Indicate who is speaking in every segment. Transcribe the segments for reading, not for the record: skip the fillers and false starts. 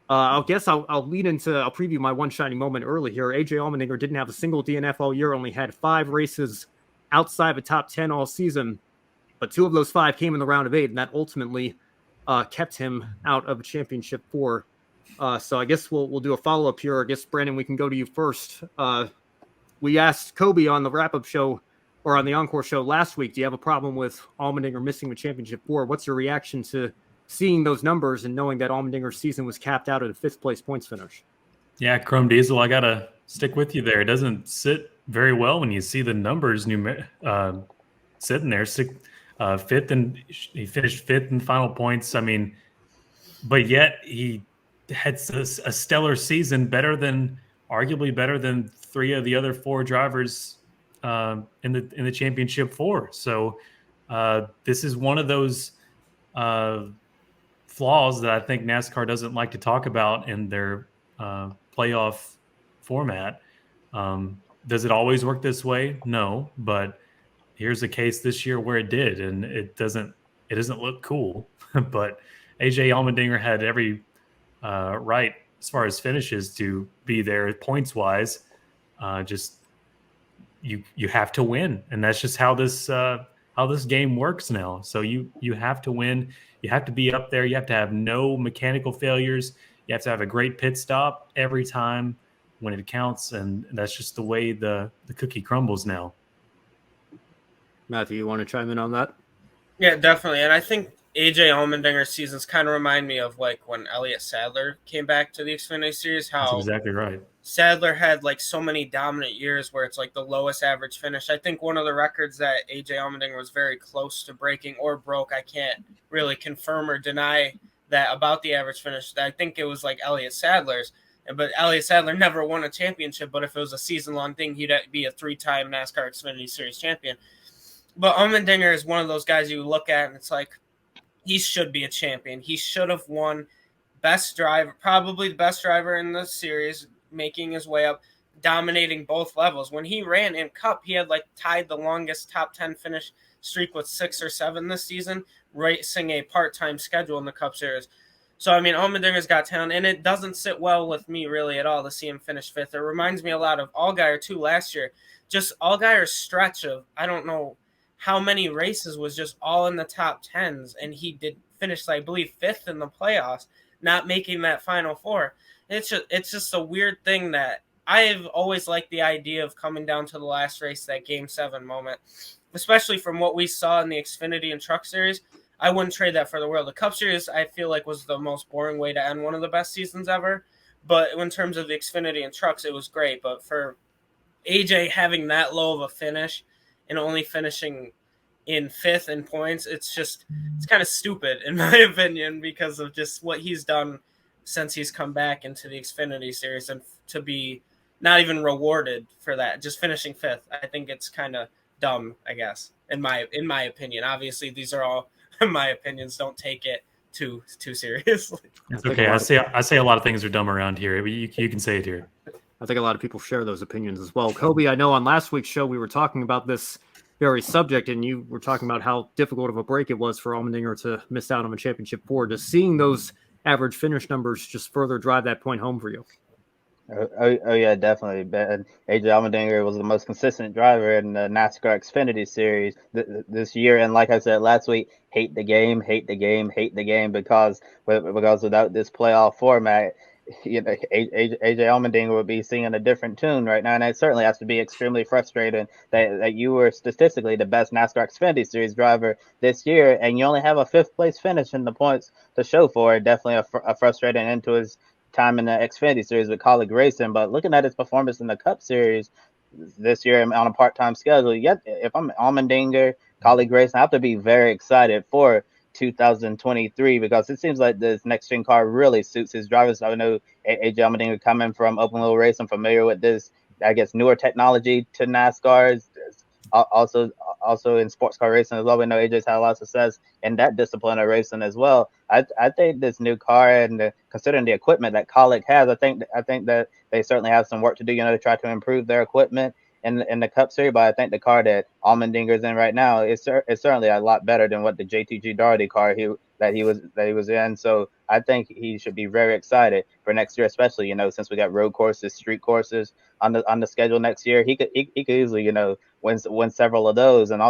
Speaker 1: I'll preview my one shining moment early here. AJ Allmendinger didn't have a single DNF all year, only had 5 races outside of a top 10 all season, but 2 of those 5 came in the round of 8, and that ultimately kept him out of a championship 4. So I guess we'll do a follow up here. I guess, Brandon, we can go to you first. We asked Kobe on the wrap up show or on the Encore show last week, do you have a problem with Allmendinger missing the championship 4? What's your reaction to seeing those numbers and knowing that Allmendinger's season was capped out at a 5th place points finish?
Speaker 2: Yeah, Chrome Diesel, I got to stick with you there. It doesn't sit very well when you see the numbers sitting there. Fifth, and he finished 5th in final points. I mean, but yet he had a stellar season, arguably better than 3 of the other 4 drivers in the championship 4. So this is one of those flaws that I think NASCAR doesn't like to talk about in their playoff format. Does it always work this way? No, but here's a case this year where it did, and it doesn't look cool. But AJ Allmendinger had every right as far as finishes to be there points wise. Just you have to win, and that's just how this game works now. So you have to win. You have to be up there. You have to have no mechanical failures. You have to have a great pit stop every time when it counts, and that's just the way the cookie crumbles now.
Speaker 1: Matthew, you want to chime in on that?
Speaker 3: Yeah, definitely. And I think AJ Allmendinger's seasons kind of remind me of like when Elliott Sadler came back to the Xfinity Series.
Speaker 2: That's exactly right.
Speaker 3: Sadler had like so many dominant years where it's like the lowest average finish. I think one of the records that AJ Allmendinger was very close to breaking or broke, I can't really confirm or deny that about the average finish. I think it was like Elliott Sadler's, but Elliott Sadler never won a championship. But if it was a season-long thing, he'd be a 3-time NASCAR Xfinity Series champion. But Allmendinger is one of those guys you look at and it's like, he should be a champion. He should have won best driver, probably the best driver in the series, making his way up, dominating both levels. When he ran in Cup, he had like tied the longest top 10 finish streak with 6 or 7 this season, racing a part-time schedule in the Cup Series. So, I mean, Allmendinger's got talent, and it doesn't sit well with me really at all to see him finish 5th. It reminds me a lot of Allgaier, too, last year. Just Allgaier's stretch of, I don't know how many races was just all in the top 10s, and he did finish, I believe, 5th in the playoffs, not making that Final 4. It's just a weird thing that I've always liked the idea of coming down to the last race, that Game 7 moment, especially from what we saw in the Xfinity and Truck Series. I wouldn't trade that for the world. The Cup Series, I feel like, was the most boring way to end one of the best seasons ever. But in terms of the Xfinity and Trucks, it was great. But for AJ having that low of a finish and only finishing in 5th in points, it's kind of stupid, in my opinion, because of just what he's done since he's come back into the Xfinity Series, and to be not even rewarded for that, just finishing 5th. I think it's kind of dumb, I guess, in my opinion. Obviously, these are all my opinions. Don't take it too seriously.
Speaker 2: It's okay. I say a lot of things are dumb around here. You can say it here.
Speaker 1: I think a lot of people share those opinions as well. Kobe, I know on last week's show we were talking about this very subject, and you were talking about how difficult of a break it was for Allmendinger to miss out on a championship 4. Just seeing those average finish numbers just further drive that point home for you.
Speaker 4: Oh yeah, definitely. But AJ Allmendinger was the most consistent driver in the NASCAR Xfinity Series this year, and like I said last week, hate the game because without this playoff format, you know, AJ Allmendinger would be singing a different tune right now, and it certainly has to be extremely frustrating that you were statistically the best NASCAR Xfinity Series driver this year, and you only have a 5th place finish in the points to show for it. Definitely a frustrating end to his time in the Xfinity Series with Colleague Racing. But looking at his performance in the Cup Series this year on a part-time schedule, yet if I'm Allmendinger, Colleague Racing, I have to be very excited for 2023 because it seems like this next gen car really suits his drivers. I know AJ Allmendinger coming from open wheel racing, familiar with this, I guess, newer technology to NASCAR. Also in sports car racing as well. We know AJ's had a lot of success in that discipline of racing as well. I think this new car, and considering the equipment that Colleague has, I think that they certainly have some work to do, to try to improve their equipment in the Cup Series. But I think the car that Allmendinger is in right now is certainly a lot better than what the JTG Daugherty car he was in. So I think he should be very excited for next year, especially, since we got road courses, street courses on the schedule next year. He could easily, win several of those, and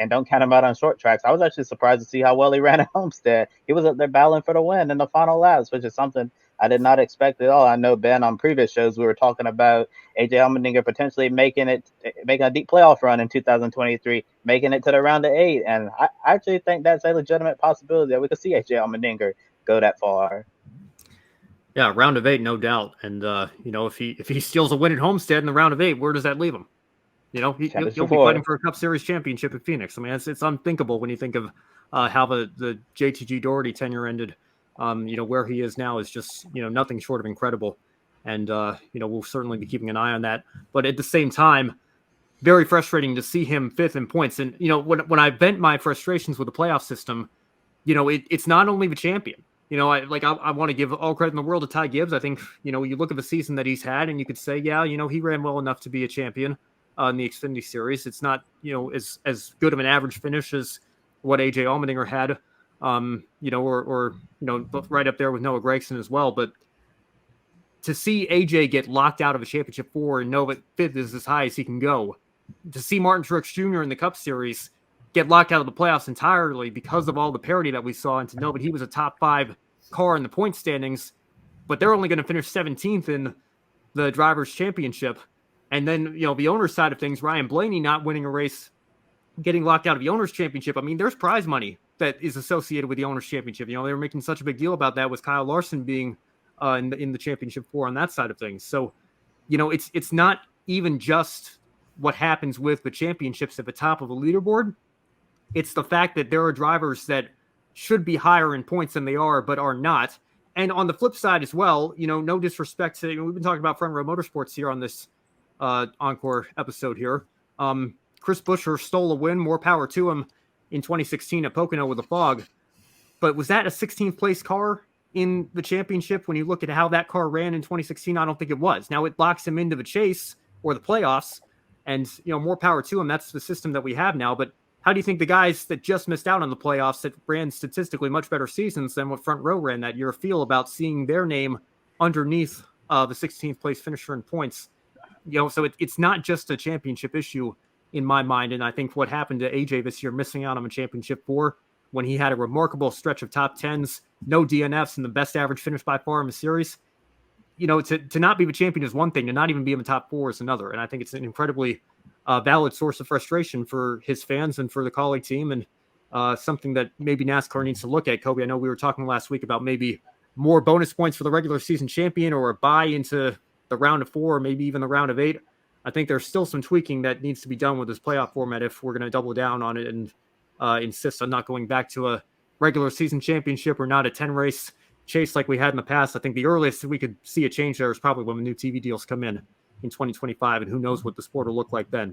Speaker 4: don't count him out on short tracks. I was actually surprised to see how well he ran at Homestead. He was up there battling for the win in the final laps, which is something I did not expect at all. I know, Ben, on previous shows we were talking about AJ Allmendinger potentially making a deep playoff run in 2023, making it to the round of 8, and I actually think that's a legitimate possibility that we could see AJ Allmendinger go that far.
Speaker 1: Yeah, round of 8, no doubt. And if he steals a win at Homestead in the round of 8, where does that leave him? He'll be fighting for a Cup Series championship at Phoenix. I mean, it's unthinkable when you think of how the JTG Doherty tenure ended. Where he is now is just nothing short of incredible. And we'll certainly be keeping an eye on that. But at the same time, very frustrating to see him 5th in points. And when I vent my frustrations with the playoff system, it's not only the champion. I want to give all credit in the world to Ty Gibbs. I think, you look at the season that he's had and you could say, yeah, he ran well enough to be a champion in the Xfinity Series. It's not, as good of an average finish as what AJ Allmendinger had, or right up there with Noah Gragson as well. But to see AJ get locked out of a championship 4 and know that 5th is as high as he can go, to see Martin Truex Jr. in the Cup Series get locked out of the playoffs entirely because of all the parity that we saw, and to know that he was a top 5 car in the point standings, but they're only going to finish 17th in the Drivers' Championship. And then, the owner's side of things, Ryan Blaney not winning a race, getting locked out of the Owner's Championship. I mean, there's prize money that is associated with the Owner's Championship. They were making such a big deal about that with Kyle Larson being in the Championship 4 on that side of things. So, it's not even just what happens with the championships at the top of the leaderboard. It's the fact that there are drivers that should be higher in points than they are, but are not. And on the flip side as well, no disrespect to, we've been talking about Front Row Motorsports here on this Encore episode here. Chris Buescher stole a win, more power to him in 2016 at Pocono with the fog. But was that a 16th place car in the championship? When you look at how that car ran in 2016, I don't think it was. Now it locks him into the chase or the playoffs, and more power to him. That's the system that we have now. But how do you think the guys that just missed out on the playoffs, that ran statistically much better seasons than what Front Row ran that year, feel about seeing their name underneath the 16th place finisher in points? So it's not just a championship issue in my mind. And I think what happened to AJ this year, missing out on a championship 4 when he had a remarkable stretch of top 10s, no DNFs, and the best average finish by far in the series. To not be the champion is one thing, to not even be in the top 4 is another. And I think it's an incredibly valid source of frustration for his fans and for the colleague team, and something that maybe NASCAR needs to look at. Kobe, I know we were talking last week about maybe more bonus points for the regular season champion, or a buy into the round of 4, or maybe even the round of 8. I think there's still some tweaking that needs to be done with this playoff format if we're going to double down on it and insist on not going back to a regular season championship or not a 10-race chase like we had in the past. I think the earliest we could see a change there is probably when the new TV deals come in 2025, and who knows what the sport will look like then.